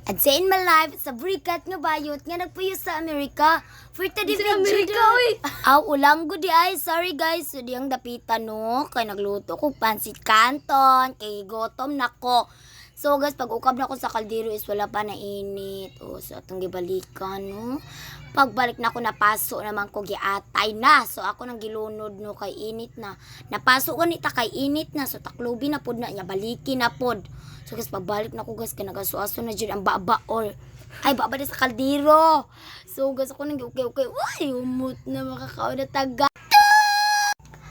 At sa in my life, sa brikat nga bayot nga nagpuyo sa Amerika. For today Sa Amerika, uy. Aw, ulang ko di ay. Sorry guys, so diyang dapitan no. Kay nagluto ko pansit canton. Kay gutom na ko. So guys, pag ukab na ko sa kaldero is wala pa na init. O, so atong gibalikan no. Pagbalik na ko napaso naman ko giatay na. So ako nang gilunod no kay init na. Napaso ko nita kay init na. So taklobi na pod na niya, baliki na pod. So guys, pagbalik na ko guys, kay nagasuaso na dyan ang babaol. Ay, baba na sa kaldero. So guys, ako nang okay. Uy, umut na makakaon na taga.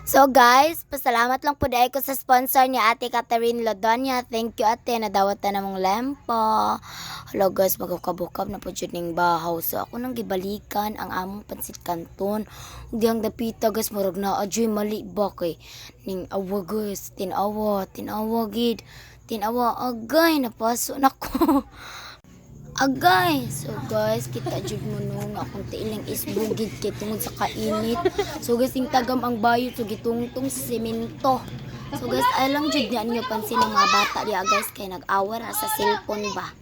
So guys, pasalamat lang po dahil ko sa sponsor ni Ate Catherine Lodonia. Thank you ate, nadawat na namong lempo. Hello guys, magkabukab na po dyan ng bahaw. So ako nang gibalikan ang among pansit canton. Diyang dapita guys, marag na adyoy mali ba kay. Ning awa guys, tinawa gid. Tinawa, agay, napaso na ko. Agay. So guys, kita jud mo no nga kung tiilang isbugid kay tungod sa kainit. So guys, ting tagam ang bayot so gitungtong sa semento. So guys, ay lang jud niya ninyo pansin ng mga bata diya guys kay nag-awar na sa cellphone ba.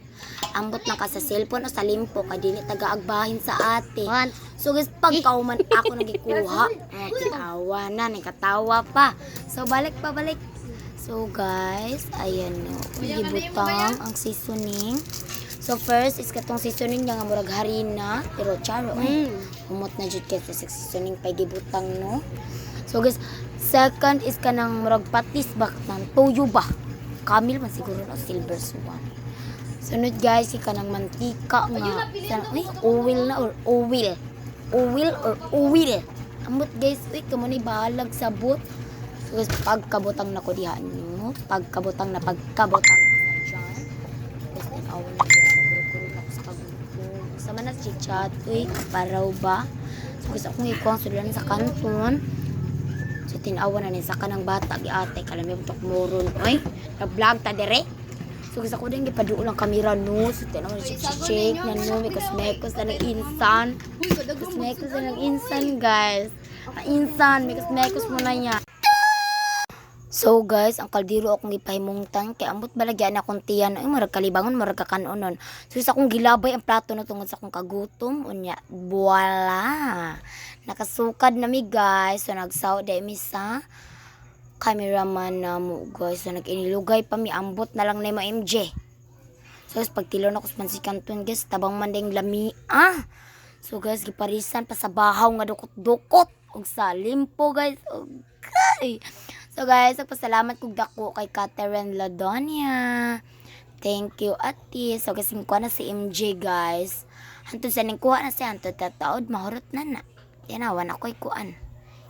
Ambot na ka sa cellphone o sa limpo kay dili taga-agbahin sa ate. So guys, pagkauman ako nagikuha. Kitawa na, nakatawa pa. So balik. So guys, ayan no. Gibutang ang seasoning. So first is katong seasoning nga murag harina, pero charo humot na jud kay sa seasoning pay gibutang no. So guys, second is kanang murag patis ba ng toyo ba. Kamil man siguro no, silver swan. Sunod guys, kanang mantika nga. Oil na or oil. Oil. Amot guys, kamo ni bahalag sabot. So guys, pagkabutang na ko diha no. Pagkabutang na dyan. Guys, tinawa na dyan. Pagkabutang ako sa kagulong. Sama na si chat. Kaparaw ba? So guys, akong ikuang sudan sa kanton. So tinawa na ni sa kanang bata. Giate, kalami mo moron. Nag-vlog ta dire. So guys, ako din gipaduol ang kamera no. So tinawa na check na no. May kosmekos na ng insan. Kosmekos na ng insan guys. Insan, may kosmekos mo na niya. So guys, ang kaldero akong ipahimungtan kay ambot balagyan akong tiyan ay marag kalibangon marag kakanon. So sa akong gilabay ang plato na tungod sa akong kagutom unya. Voila. Nakasukad na mi guys. So nagsaw dai mi sa cameraman na mo guys. So nag-inilugay pa mi ambot na lang na ma MJ. So pagtilo na ko sa pansit canton guys, tabang man ding lami. So guys, giparisan pa sa bahaw nga dukot-dukot ug sa limpo guys. Okay. So guys, nagpasalamat kong dako kay Catherine Lodonia. Thank you ate. So guys, kuha na si MJ guys. Hantod sa ning kuha na siya. Hantod tataod, mahurot na. Yanawan ako'y kuan.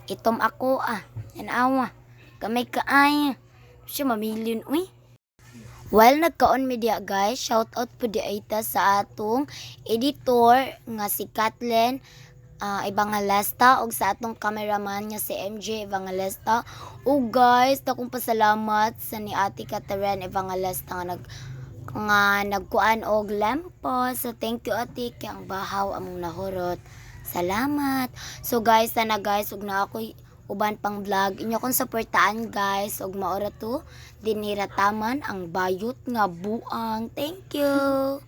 Itom ako Yanawa. Kamay kaay. Siya mamilyon. While nagkaon media guys, shout out po di ita sa atong editor nga si Kathleen Evangelista og sa atong cameraman nga si MJ Evangelista. O guys, akong pasalamat sa ni Ate Catherine Evangelista nga nagkuan og lempo. So thank you ate kay ang bahaw among nahurot. Salamat. So guys, sana guys ug na ako'y uban pang vlog inyo kong suportaan guys ug maora to dinhirataman ang bayot nga buang. Thank you.